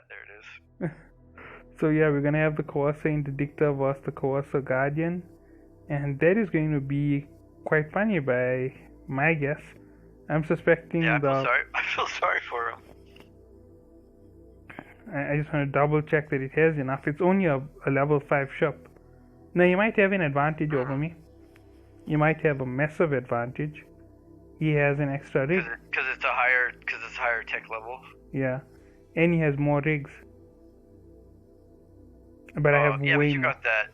there it is. So yeah, we're gonna have the Coercer Interdictor versus the Coercer Guardian, and that is going to be quite funny by my guess. I'm suspecting I feel sorry for him. I just want to double check that it has enough. It's only a level 5 ship. Now you might have an advantage over me. You might have a massive advantage. He has an extra rig. Because it's higher tech level. Yeah, and he has more rigs. But I have way more. You got that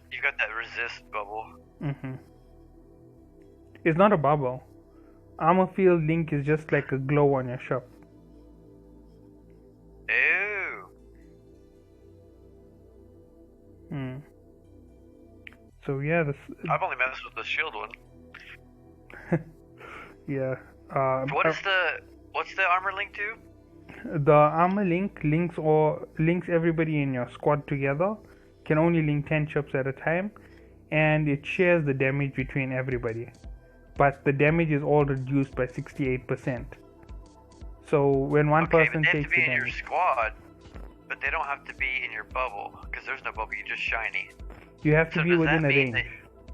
resist bubble. It's not a bubble. Armor field link is just like a glow on your ship. Ew. So yeah, I've only messed with the shield one. Yeah. What's the armor link to? The armor link links everybody in your squad together. Can only link 10 ships at a time, and it shares the damage between everybody. But the damage is all reduced by 68%. So when one person takes the damage, they have to be in your squad, but they don't have to be in your bubble because there's no bubble. You're just shiny. You have to be within a range.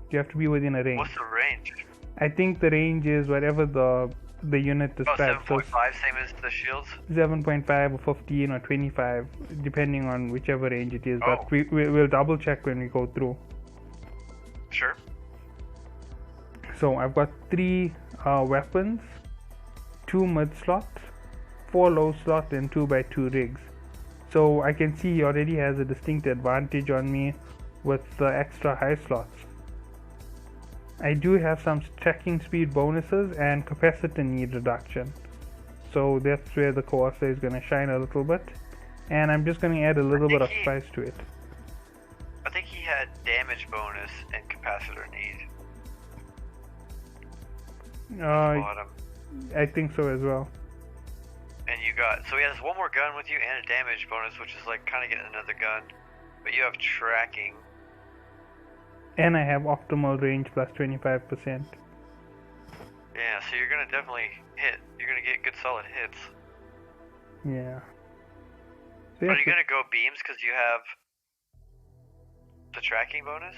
You have to be within a range. What's the range? I think the range is whatever the unit describes. 7.5, same as the shields? 7.5 or 15 or 25, depending on whichever range it is. But we'll double check when we go through. Sure. So I've got 3 weapons, 2 mid slots, 4 low slots, and 2x2 rigs. So I can see he already has a distinct advantage on me with the extra high slots. I do have some tracking speed bonuses and capacitor need reduction. So that's where the Coercer is going to shine a little bit. And I'm just going to add a little bit of spice to it. I think he had damage bonus and capacitor need. I think so as well. And so he has one more gun with you and a damage bonus, which is like kind of getting another gun. But you have tracking. And I have optimal range plus 25%. Yeah, so you're gonna definitely hit. You're gonna get good solid hits. Yeah. So are you gonna go beams because you have the tracking bonus?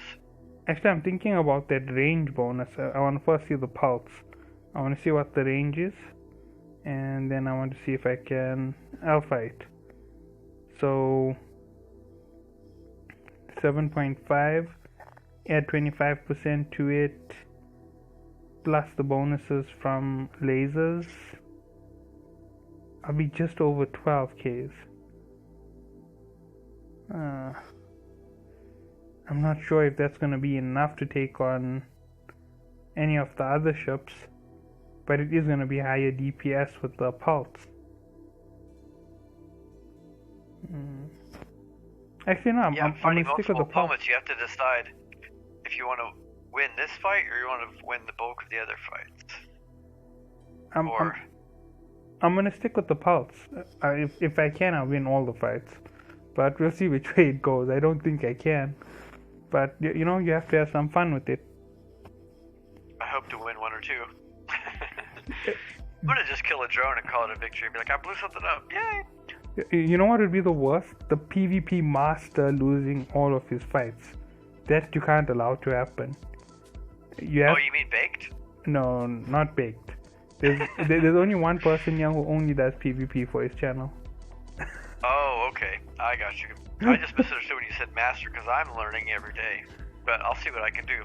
Actually, I'm thinking about that range bonus. I want to first see the pulse. I want to see what the range is, and then I want to see if I can alpha it. So 7.5. Add 25% to it, plus the bonuses from lasers. I'll be just over 12Ks. I'm not sure if that's going to be enough to take on any of the other ships, but it is going to be higher DPS with the pulse. Actually, no, I'm going to stick with the pulse. You have to decide if you want to win this fight or you want to win the bulk of the other fights. I'm gonna stick with the pulse. If I can, I'll win all the fights. But we'll see which way it goes. I don't think I can. But you know, you have to have some fun with it. I hope to win 1 or 2. I'm gonna just kill a drone and call it a victory and be like, I blew something up. Yay! You know what would be the worst? The PvP master losing all of his fights. That you can't allow to happen. You mean baked? No, not baked. There's only one person here who only does PvP for his channel. Oh, okay. I got you. I just misunderstood when you said master because I'm learning every day. But I'll see what I can do.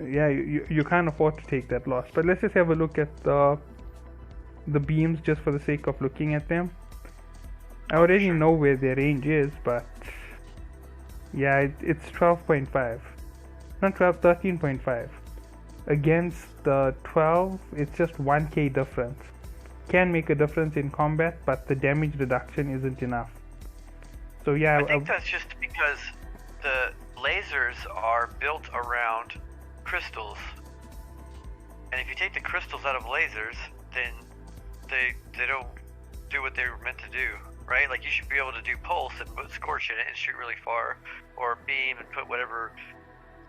Yeah, you can't afford to take that loss. But let's just have a look at the beams just for the sake of looking at them. I already know where their range is, but yeah, it's 12.5. Not 12, 13.5. Against the 12, it's just 1k difference. Can make a difference in combat, but the damage reduction isn't enough. So yeah, I think that's just because the lasers are built around crystals, and if you take the crystals out of lasers, then they don't do what they were meant to do, right? Like you should be able to do pulse and put scorch in it and shoot really far, or beam and put whatever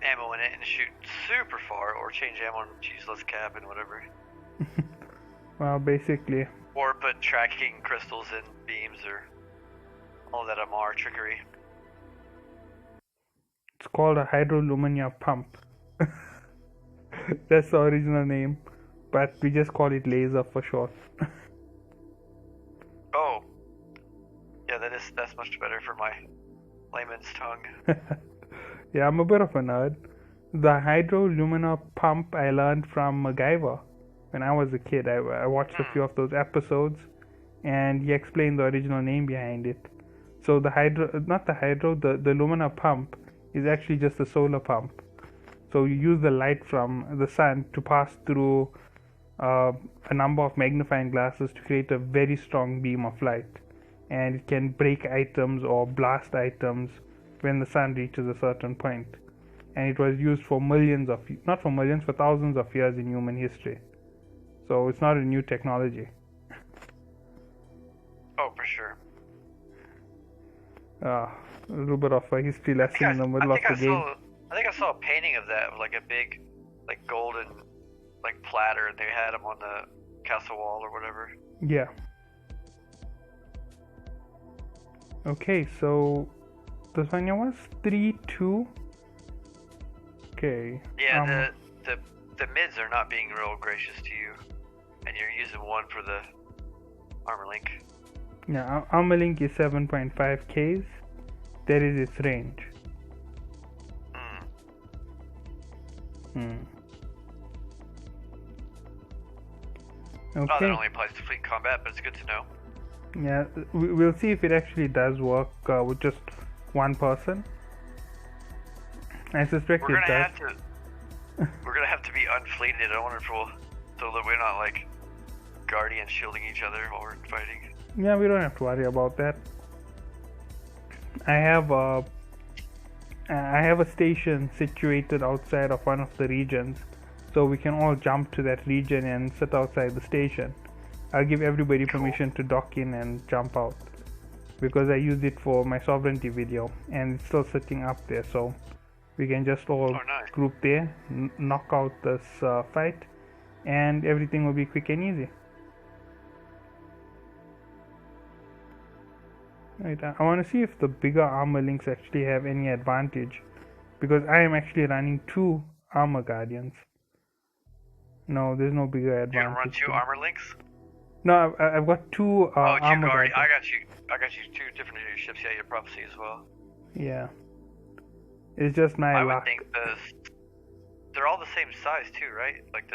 ammo in it and shoot super far, or change ammo and use less cap and whatever. Well, basically. Or put tracking crystals in beams, or all that MR trickery. It's called a hydroluminia pump. That's the original name, but we just call it laser for short. Oh, yeah, that's much better for my layman's tongue. Yeah, I'm a bit of a nerd. The hydroluminia pump I learned from MacGyver when I was a kid. I watched a few of those episodes, and he explained the original name behind it. So the lumina pump is actually just a solar pump. So you use the light from the sun to pass through a number of magnifying glasses to create a very strong beam of light, and it can break items or blast items when the sun reaches a certain point. And it was used for for thousands of years in human history. So it's not a new technology. Oh, for sure. A little bit of a history lesson in the middle of the game. I think I saw a painting of that, like a big, like golden, like platter, and they had them on the castle wall or whatever. Yeah. Okay, so this one was 3-2. Okay. Yeah, the mids are not being real gracious to you, and you're using one for the armor link. Yeah, armor link is 7.5 Ks. That is its range. Okay. Oh, that only applies to fleet combat, but it's good to know. Yeah, we'll see if it actually does work with just one person. I suspect it does. We're gonna have to be unfleeted. I wonder if so that we're not like guardians shielding each other while we're fighting. Yeah, we don't have to worry about that. I have a station situated outside of one of the regions, so we can all jump to that region and sit outside the station. I'll give everybody permission to dock in and jump out, because I used it for my sovereignty video and it's still sitting up there, so we can just all group there, knock out this fight, and everything will be quick and easy. Right, I want to see if the bigger armor links actually have any advantage, because I am actually running 2 armor guardians. No, there's no bigger advantage. You're gonna run 2 armor links? No, I've got 2 armor guardians. I got you 2 different ships. Yeah, your prophecy as well. Yeah. It's just my I luck. would think they're all the same size too, right? Like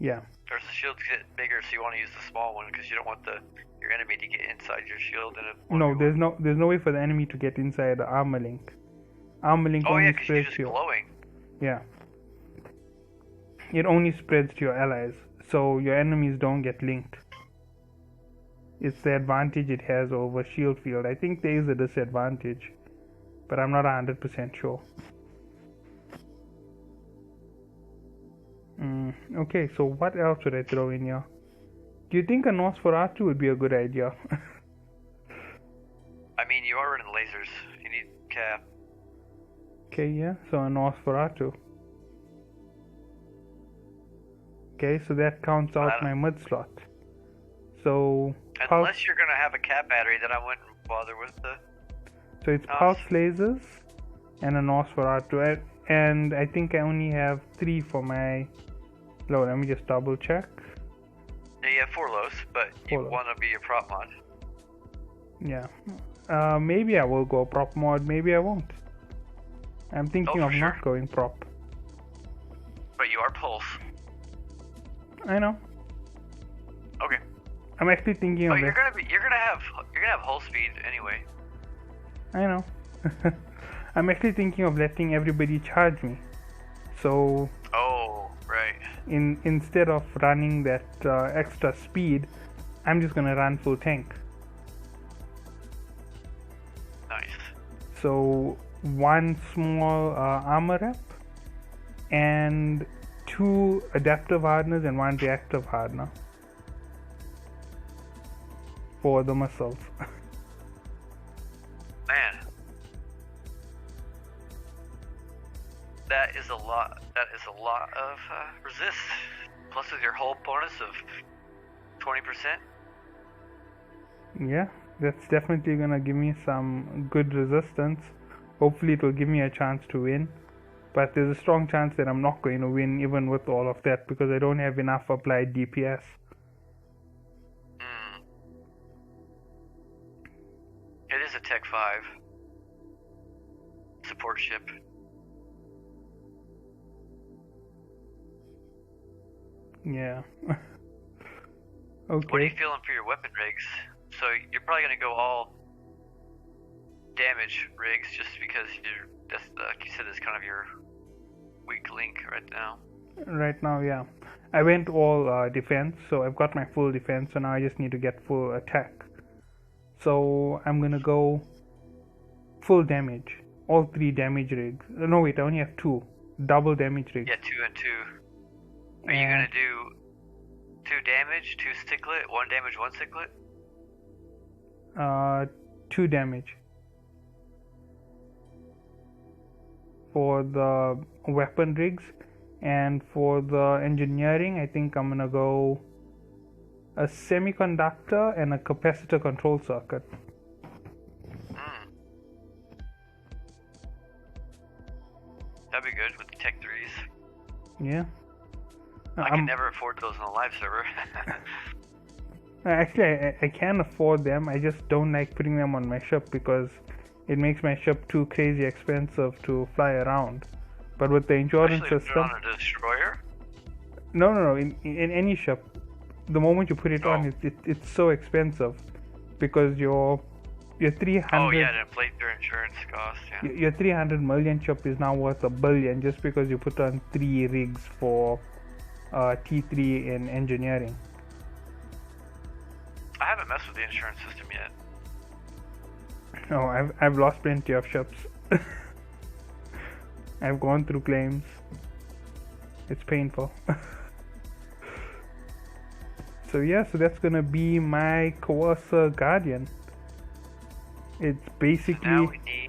Yeah. Or the shields get bigger, so you want to use the small one because you don't want your enemy to get inside your shield. No, there's no way for the enemy to get inside the armor link. Armor link only spreads you're just to glowing. Yeah. It only spreads to your allies, so your enemies don't get linked. It's the advantage it has over shield field. I think there is a disadvantage, but I'm not 100% sure. Okay, so what else should I throw in here? Do you think a Nosferatu would be a good idea? I mean, you are running lasers. You need cap. Okay, yeah, so a Nosferatu. Okay, so that counts out my mid slot. So unless you're gonna have a cap battery, then I wouldn't bother with the. So it's pulse lasers and a Nosferatu, and I think I only have 3 for my. No, let me just double check. Yeah, you have 4 lows, but you want to be your prop mod. Yeah, maybe I will go prop mod. Maybe I won't. I'm thinking of not going prop. But you are pulse. I know. Okay. I'm actually thinking of. You're gonna have hull speed anyway. I know. I'm actually thinking of letting everybody charge me. So. Oh, right. Instead of running that extra speed, I'm just gonna run full tank. Nice. So 1 small armor rep and 2 adaptive hardeners and 1 reactive hardener for the missiles. Man, that is a lot. That is a lot of resist. Plus with your hull bonus of 20%. Yeah, That's definitely gonna give me some good resistance. Hopefully it will give me a chance to win. But there's a strong chance that I'm not going to win even with all of that because I don't have enough applied DPS. It is a Tech 5 support ship. Yeah. What are you Okay. feeling for your weapon rigs? So you're probably gonna go all damage rigs just because that's like you said, is kind of your weak link right now. Right now, yeah. I went all defense, so I've got my full defense, so now I just need to get full attack. So I'm gonna go full damage. All 3 damage rigs. No, wait, I only have 2. Double damage rigs. Yeah, 2 and 2. Are you gonna do 2 damage, 2 sticklet, 1 damage, 1 sticklet? 2 damage. For the weapon rigs, and for the engineering, I think I'm gonna go a semiconductor and a capacitor control circuit. That'd be good with the Tech 3s. Yeah. I can never afford those on a live server. Actually, I can afford them. I just don't like putting them on my ship because it makes my ship too crazy expensive to fly around. But with the insurance Especially system, on a destroyer. no. In any ship, the moment you put it on, it's so expensive because your 300. Oh yeah, to inflate their insurance cost. Yeah. Your 300 million ship is now worth $1 billion just because you put on 3 rigs for T3 in engineering. I haven't messed with the insurance system yet. No, I've lost plenty of ships. I've gone through claims. It's painful. So yeah, so that's gonna be my Coercer Guardian. It's basically. So now we need